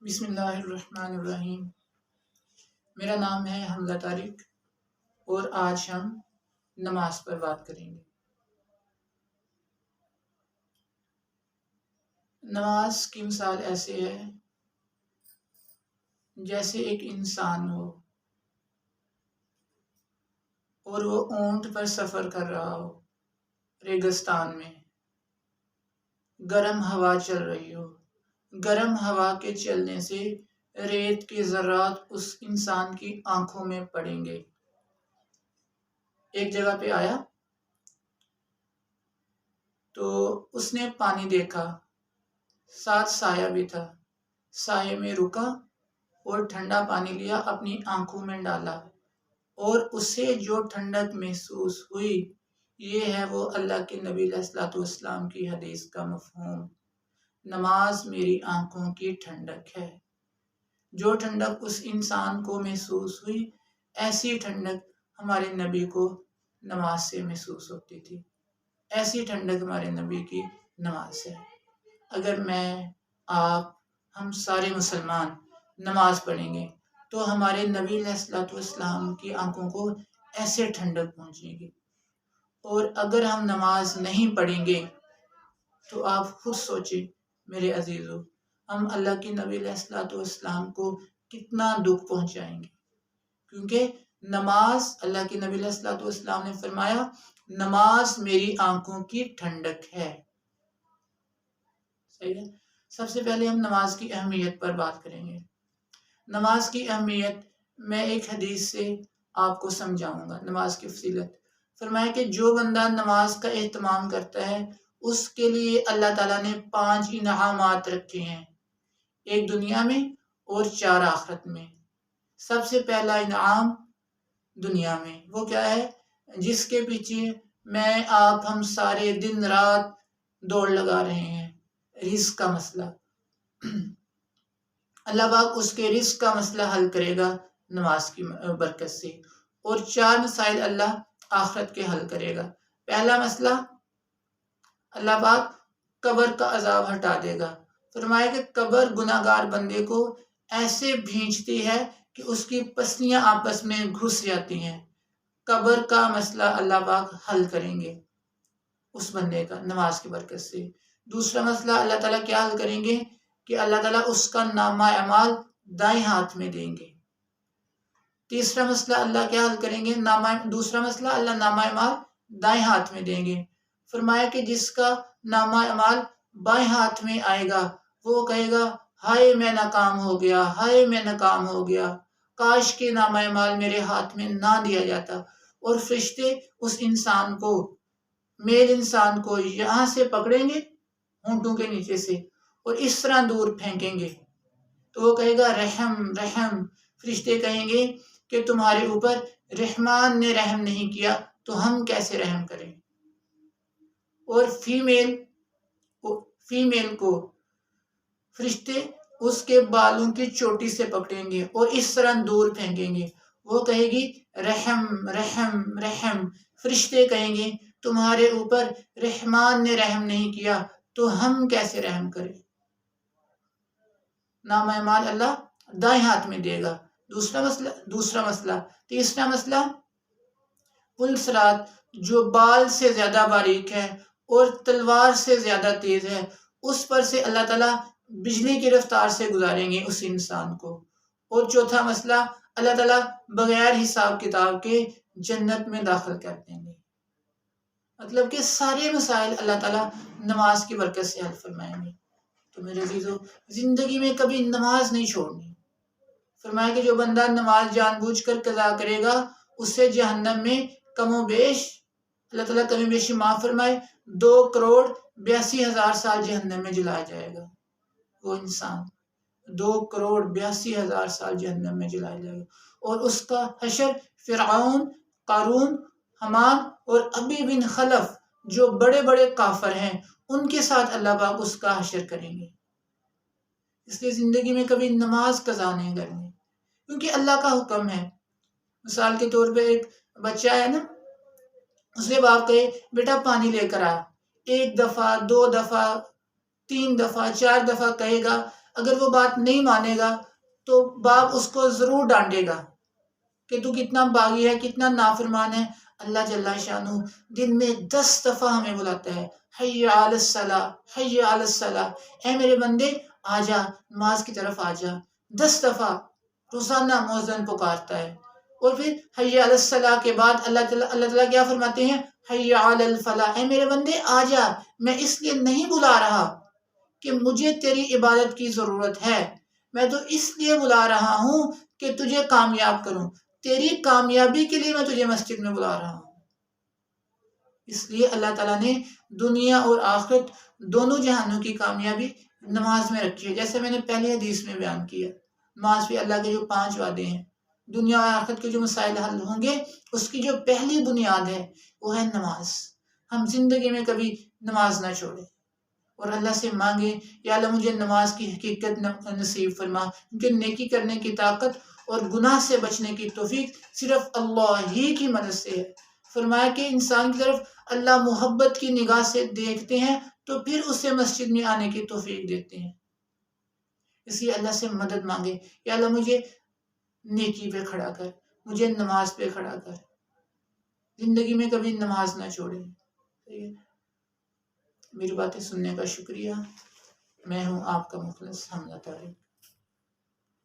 بسم اللہ الرحمن الرحیم۔ میرا نام ہے حمزہ طارق اور آج ہم نماز پر بات کریں گے۔ نماز کی مثال ایسے ہے جیسے ایک انسان ہو اور وہ اونٹ پر سفر کر رہا ہو، ریگستان میں گرم ہوا چل رہی ہو۔ گرم ہوا کے چلنے سے ریت کے ذرات اس انسان کی آنکھوں میں پڑیں گے۔ ایک جگہ پہ آیا تو اس نے پانی دیکھا، ساتھ سایہ بھی تھا۔ سائے میں رکا اور ٹھنڈا پانی لیا، اپنی آنکھوں میں ڈالا اور اسے جو ٹھنڈک محسوس ہوئی، یہ ہے وہ اللہ کے نبی علیہ الصلوۃ والسلام کی حدیث کا مفہوم۔ نماز میری آنکھوں کی ٹھنڈک ہے۔ جو ٹھنڈک اس انسان کو محسوس ہوئی، ایسی ٹھنڈک ہمارے نبی کو نماز سے محسوس ہوتی تھی۔ ایسی ٹھنڈک ہمارے نبی کی نماز ہے۔ اگر میں، آپ، ہم سارے مسلمان نماز پڑھیں گے تو ہمارے نبی علیہ الصلوۃ والسلام کی آنکھوں کو ایسے ٹھنڈک پہنچے گی۔ اور اگر ہم نماز نہیں پڑھیں گے تو آپ خود سوچیں میرے عزیزو، ہم اللہ کے نبی علیہ الصلوۃ والسلام کو کتنا دکھ پہنچائیں گے۔ کیونکہ نماز، اللہ کے نبی علیہ الصلوۃ والسلام نے فرمایا، نماز میری آنکھوں کی ٹھنڈک ہے۔ صحیح ہے؟ سب سے پہلے ہم نماز کی اہمیت پر بات کریں گے۔ نماز کی اہمیت میں ایک حدیث سے آپ کو سمجھاؤں گا۔ نماز کی فضیلت فرمایا کہ جو بندہ نماز کا اہتمام کرتا ہے، اس کے لیے اللہ تعالیٰ نے 5 انعامات رکھے ہیں، ایک دنیا میں اور 4 آخرت میں۔ سب سے پہلا انعام دنیا میں وہ کیا ہے؟ جس کے پیچھے میں، آپ، ہم سارے دن رات دوڑ لگا رہے ہیں، رزق کا مسئلہ۔ اللہ پاک اس کے رزق کا مسئلہ حل کرے گا نماز کی برکت سے، اور 4 مسائل اللہ آخرت کے حل کرے گا۔ پہلا مسئلہ، اللہ پاک قبر کا عذاب ہٹا دے گا۔ فرمایا کہ قبر گناہگار بندے کو ایسے بھینچتی ہے کہ اس کی پسلیاں آپس میں گھس جاتی ہیں۔ قبر کا مسئلہ اللہ پاک حل کریں گے اس بندے کا نماز کی برکت سے۔ دوسرا مسئلہ اللہ تعالیٰ کیا حل کریں گے کہ اللہ تعالیٰ اس کا نامہ اعمال دائیں ہاتھ میں دیں گے۔ تیسرا مسئلہ اللہ کیا حل کریں گے؟ دوسرا مسئلہ اللہ نامہ اعمال دائیں ہاتھ میں دیں گے۔ فرمایا کہ جس کا نامہ اعمال بائیں ہاتھ میں آئے گا، وہ کہے گا، ہائے میں ناکام ہو گیا، ہائے میں ناکام ہو گیا، کاش کے نامہ اعمال میرے ہاتھ میں نہ دیا جاتا۔ اور فرشتے اس انسان کو، میل انسان کو یہاں سے پکڑیں گے، ہونٹوں کے نیچے سے، اور اس طرح دور پھینکیں گے۔ تو وہ کہے گا، رحم رحم۔ فرشتے کہیں گے کہ تمہارے اوپر رحمان نے رحم نہیں کیا تو ہم کیسے رحم کریں۔ اور فیمیل کو فرشتے اس کے بالوں کی چوٹی سے پکڑیں گے اور اس طرح دور پھینکیں گے۔ وہ کہے گی، رحم رحم رحم۔ فرشتے کہیں گے، تمہارے اوپر رحمان نے رحم نہیں کیا تو ہم کیسے رحم کریں۔ نامہ اعمال اللہ دائیں ہاتھ میں دے گا۔ دوسرا مسئلہ۔ تیسرا مسئلہ، پل صراط جو بال سے زیادہ باریک ہے اور تلوار سے زیادہ تیز ہے، اس پر سے اللہ تعالیٰ بجلی کی رفتار سے گزاریں گے اس انسان کو۔ اور چوتھا مسئلہ، اللہ تعالیٰ بغیر حساب کتاب کے جنت میں داخل کر دیں گے۔ مطلب کہ سارے مسائل اللہ تعالیٰ نماز کی برکت سے حل فرمائیں گے۔ تو میرے عزیزو، زندگی میں کبھی نماز نہیں چھوڑنی۔ فرمایا کہ جو بندہ نماز جان بوجھ کر قضا کرے گا، اسے جہنم میں کم و بیش، اللہ تعالیٰ کمی بیشی معاف فرمائے، 2,82,000 سال جہنم میں جلایا جائے گا۔ وہ انسان 2,82,000 سال جہنم میں جلایا جائے گا، اور اس کا حشر فرعون، قارون، حمان اور ابی بن خلف، جو بڑے بڑے کافر ہیں، ان کے ساتھ اللہ پاک اس کا حشر کریں گے۔ اس لیے زندگی میں کبھی نماز قضا نہیں کرنی، کیونکہ اللہ کا حکم ہے۔ مثال کے طور پہ ایک بچہ ہے نا، اس کے باپ کہے، بیٹا پانی لے کر آ، 1 دفعہ 2 دفعہ 3 دفعہ 4 دفعہ کہے گا، اگر وہ بات نہیں مانے گا تو باپ اس کو ضرور ڈانٹے گا کہ تو کتنا باغی ہے، کتنا نافرمان ہے۔ اللہ جل شانہ دن میں 10 دفعہ ہمیں بلاتا ہے، حی علی الصلاح، حی علی الصلاح، اے میرے بندے آ جا، نماز کی طرف آ جا۔ 10 دفعہ روزانہ مؤذن پکارتا ہے۔ اور پھر حی علی الصلاح کے بعد اللہ تعالیٰ کیا فرماتے ہیں؟ حی علی الفلاح، اے میرے بندے آ جا، میں اس لیے نہیں بلا رہا کہ مجھے تیری عبادت کی ضرورت ہے، میں تو اس لیے بلا رہا ہوں کہ تجھے کامیاب کروں، تیری کامیابی کے لیے میں تجھے مسجد میں بلا رہا ہوں۔ اس لیے اللہ تعالیٰ نے دنیا اور آخرت دونوں جہانوں کی کامیابی نماز میں رکھی ہے۔ جیسے میں نے پہلے حدیث میں بیان کیا، نماز پہ اللہ کے جو 5 وعدے ہیں، دنیا اور آخرت کے جو مسائل حل ہوں گے، اس کی جو پہلی بنیاد ہے وہ ہے نماز۔ ہم زندگی میں کبھی نماز نہ چھوڑیں اور اللہ سے مانگے، یا اللہ مجھے نماز کی حقیقت نصیب فرما، کیونکہ نیکی کرنے کی طاقت اور گناہ سے بچنے کی توفیق صرف اللہ ہی کی مدد سے ہے۔ فرمایا کہ انسان کی طرف اللہ محبت کی نگاہ سے دیکھتے ہیں تو پھر اسے مسجد میں آنے کی توفیق دیتے ہیں۔ اس لیے اللہ سے مدد مانگے، یا اللہ مجھے نیکی پہ کھڑا کر، مجھے نماز پہ کھڑا کر، زندگی میں کبھی نماز نہ چھوڑے۔ میری باتیں سننے کا شکریہ۔ میں ہوں آپ کا مخلص حمزہ طارق۔